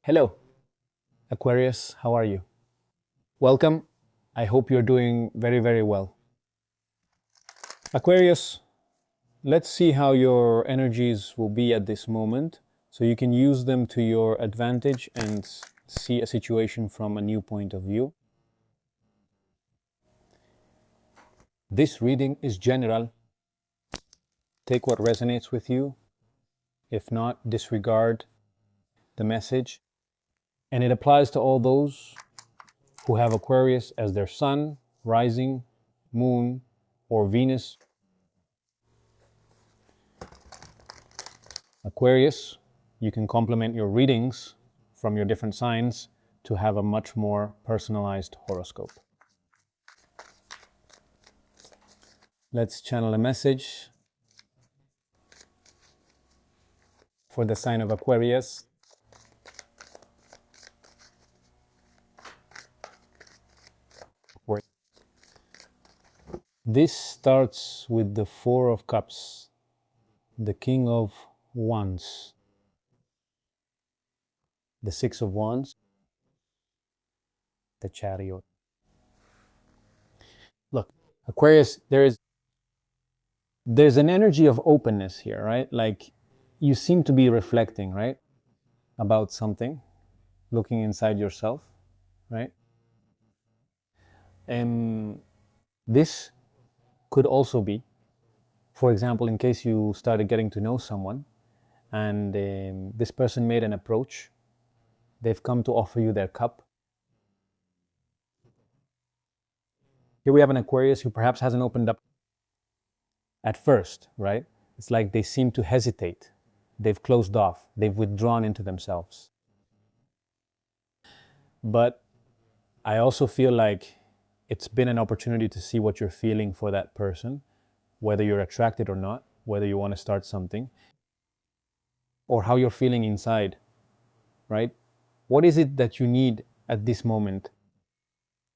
Hello, Aquarius, how are you? Welcome. I hope you're doing very, very well. Aquarius, let's see how your energies will be at this moment so you can use them to your advantage and see a situation from a new point of view. This reading is general. Take what resonates with you. If not, disregard the message. And it applies to all those who have Aquarius as their sun, rising, moon, or Venus. Aquarius, you can complement your readings from your different signs to have a much more personalized horoscope. Let's channel a message for the sign of Aquarius. This starts with the Four of Cups, the King of Wands, the Six of Wands, the Chariot. Look, Aquarius, there's an energy of openness here, right? Like you seem to be reflecting, right? About something, looking inside yourself, right? And this could also be, for example, in case you started getting to know someone and this person made an approach, they've come to offer you their cup. Here we have an Aquarius who perhaps hasn't opened up at first, right? It's like they seem to hesitate. They've closed off. They've withdrawn into themselves. But I also feel like it's been an opportunity to see what you're feeling for that person, whether you're attracted or not, whether you want to start something, or how you're feeling inside, right? What is it that you need at this moment?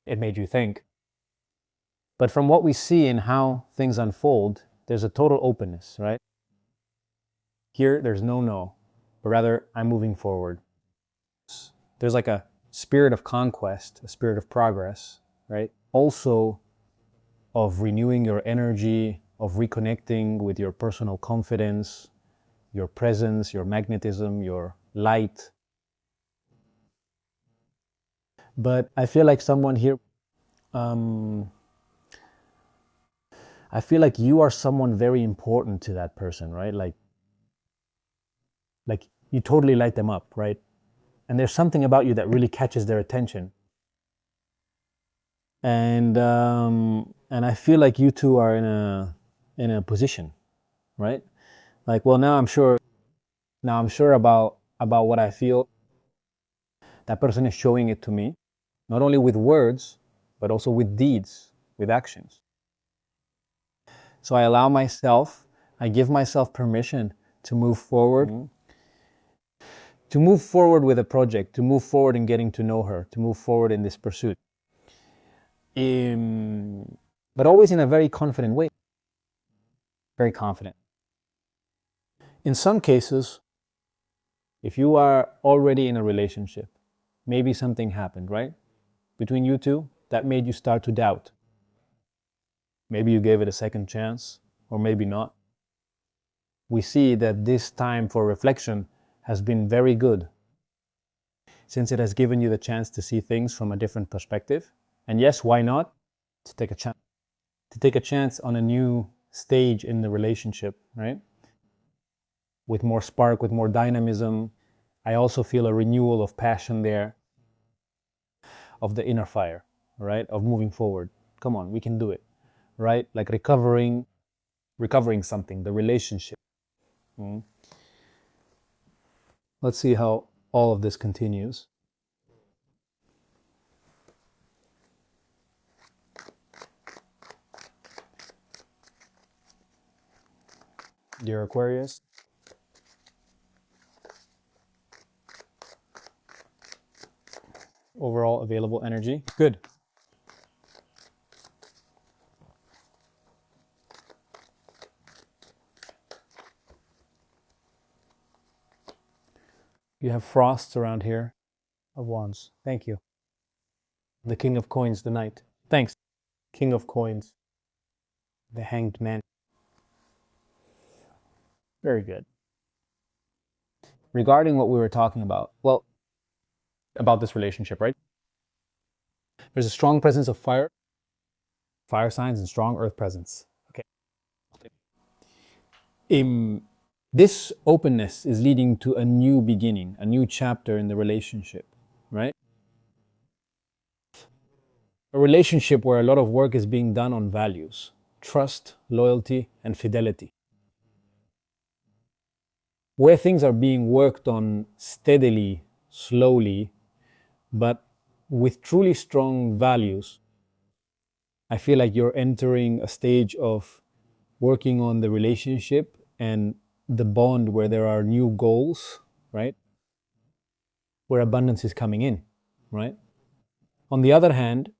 It made you think. But from what we see and how things unfold, there's a total openness, right? Here, there's no, but rather, I'm moving forward. There's like a spirit of conquest, a spirit of progress, right? Also, of renewing your energy, of reconnecting with your personal confidence, your presence, your magnetism, your light. But I feel like someone here, I feel like you are someone very important to that person, right? Like you totally light them up, right? And there's something about you that really catches their attention. And I feel like you two are in a position, right? Like, well, now I'm sure about what I feel. That person is showing it to me, not only with words, but also with deeds, with actions. So I give myself permission to move forward, to move forward with a project, to move forward in getting to know her, to move forward in this pursuit. But always in a very confident way. Very confident. In some cases, if you are already in a relationship, maybe something happened, right? Between you two, that made you start to doubt. Maybe you gave it a second chance, or maybe not. We see that this time for reflection has been very good, since it has given you the chance to see things from a different perspective. And yes, why not? To take a chance. To take a chance on a new stage in the relationship, right? With more spark, with more dynamism. I also feel a renewal of passion there, of the inner fire, right? Of moving forward. Come on, we can do it, right? Like recovering something, the relationship. Let's see how all of this continues. Dear Aquarius, overall available energy. Good. You have frosts around here. of Wands. Thank you. The King of Coins, the Knight. Thanks. King of Coins, the Hanged Man. Very good. Regarding what we were talking about, well, about this relationship, right? There's a strong presence of fire signs, and strong earth presence. Okay. This openness is leading to a new beginning, a new chapter in the relationship, right? A relationship where a lot of work is being done on values, trust, loyalty, and fidelity. Where things are being worked on steadily, slowly, but with truly strong values, I feel like you're entering a stage of working on the relationship and the bond where there are new goals, right? Where abundance is coming in, right? On the other hand,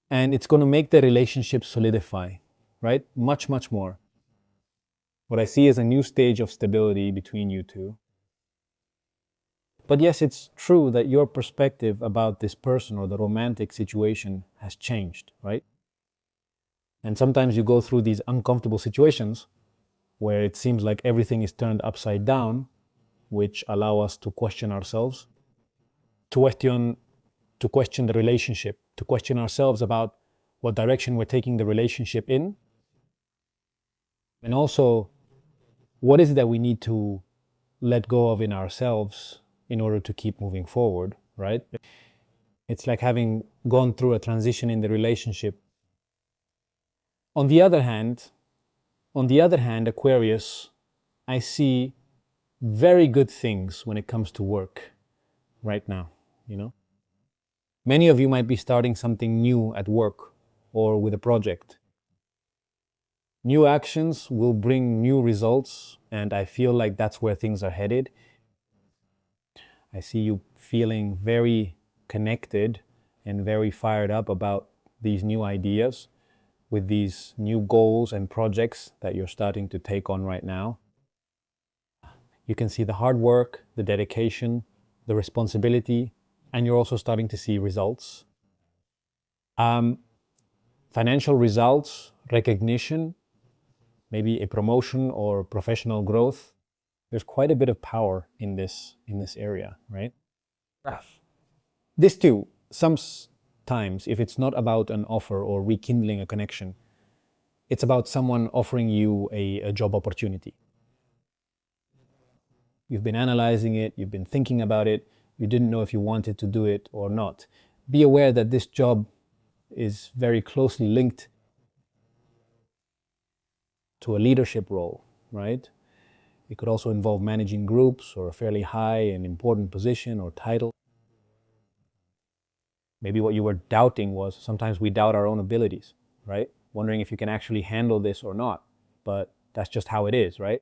and it's going to make the relationship solidify, right? Much, much more. What I see is a new stage of stability between you two. But yes, it's true that your perspective about this person or the romantic situation has changed, right? And sometimes you go through these uncomfortable situations where it seems like everything is turned upside down, which allow us to question ourselves, to question the relationship, to question ourselves about what direction we're taking the relationship in, and also what is it that we need to let go of in ourselves in order to keep moving forward, right? It's like having gone through a transition in the relationship. On the other hand, Aquarius, I see very good things when it comes to work right now, you know? Many of you might be starting something new at work or with a project. New actions will bring new results, and I feel like that's where things are headed. I see you feeling very connected and very fired up about these new ideas with these new goals and projects that you're starting to take on right now. You can see the hard work, the dedication, the responsibility, and you're also starting to see results. Financial results, recognition, maybe a promotion or professional growth. There's quite a bit of power in this area, right? This too, sometimes if it's not about an offer or rekindling a connection, it's about someone offering you a job opportunity. You've been analyzing it, you've been thinking about it, you didn't know if you wanted to do it or not. Be aware that this job is very closely linked to a leadership role, right? It could also involve managing groups or a fairly high and important position or title. Maybe what you were doubting was sometimes we doubt our own abilities, right? Wondering if you can actually handle this or not. But that's just how it is, right?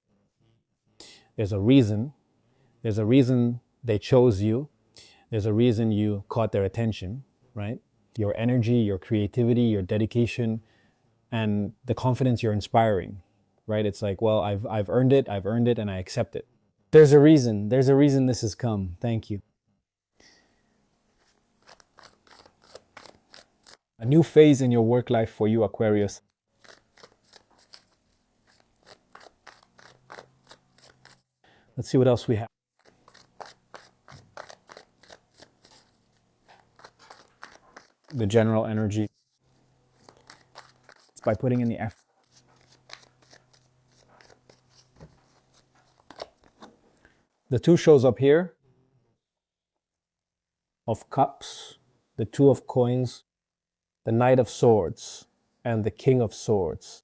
There's a reason. There's a reason they chose you. There's a reason you caught their attention, right? Your energy, your creativity, your dedication, and the confidence you're inspiring, right? It's like, well, I've earned it, and I accept it. There's a reason this has come. Thank you. A new phase in your work life for you, Aquarius. Let's see what else we have. The general energy. It's by putting in the effort. The two shows up here of Cups, the Two of Coins, the Knight of Swords, and the King of Swords.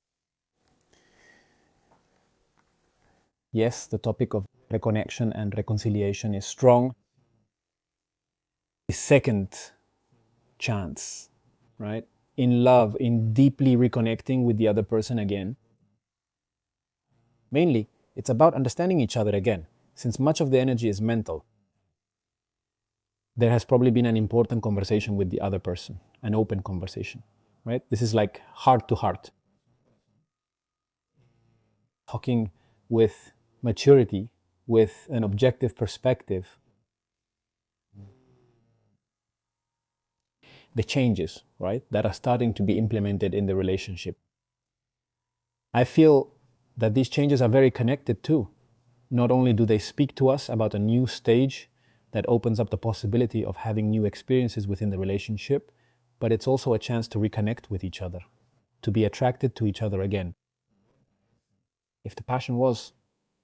Yes, the topic of reconnection and reconciliation is strong. A second chance, right? In love, in deeply reconnecting with the other person again. Mainly, it's about understanding each other again. Since much of the energy is mental, there has probably been an important conversation with the other person, an open conversation, right? This is like heart to heart. Talking with maturity, with an objective perspective, the changes, right, that are starting to be implemented in the relationship. I feel that these changes are very connected too. Not only do they speak to us about a new stage that opens up the possibility of having new experiences within the relationship, but it's also a chance to reconnect with each other, to be attracted to each other again. If the passion was,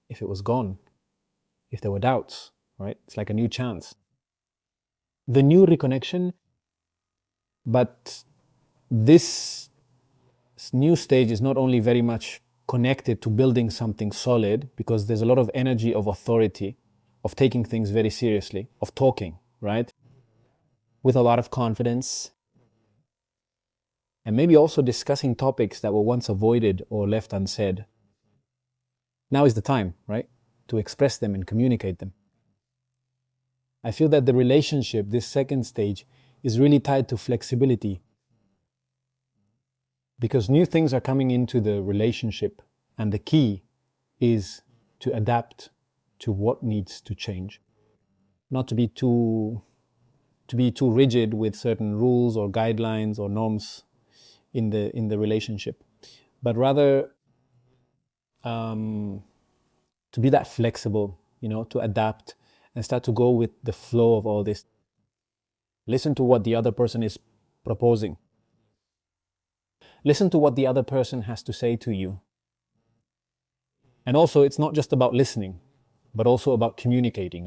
if it was gone, if there were doubts, right? It's like a new chance. The new reconnection, but this new stage is not only very much connected to building something solid, because there's a lot of energy of authority, of taking things very seriously, of talking, right? With a lot of confidence. And maybe also discussing topics that were once avoided or left unsaid. Now is the time, right? To express them and communicate them. I feel that the relationship, this second stage, is really tied to flexibility, because new things are coming into the relationship, and the key is to adapt to what needs to change. Not to be too rigid with certain rules or guidelines or norms in the relationship, but rather to be that flexible, to adapt and start to go with the flow of all this. Listen to what the other person is proposing. Listen to what the other person has to say to you. And also, it's not just about listening, but also about communicating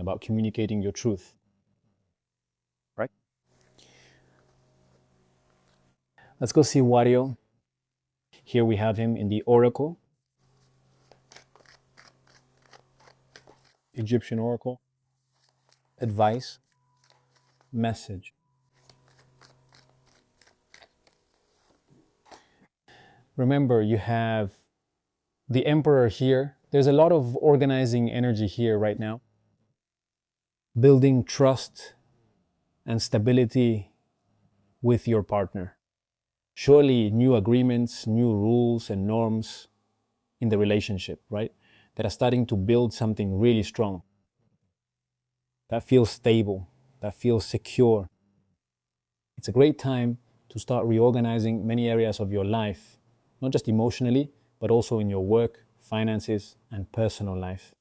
your truth. Right? Let's go see Wario. Here we have him in the Oracle, Egyptian Oracle. Advice, message. Remember, you have the Emperor here. There's a lot of organizing energy here right now. Building trust and stability with your partner. Surely new agreements, new rules and norms in the relationship, right? That are starting to build something really strong. That feels stable, that feels secure. It's a great time to start reorganizing many areas of your life, not just emotionally, but also in your work, finances, and personal life.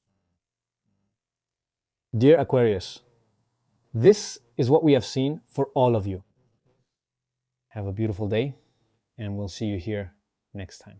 Dear Aquarius, this is what we have seen for all of you. Have a beautiful day, and we'll see you here next time.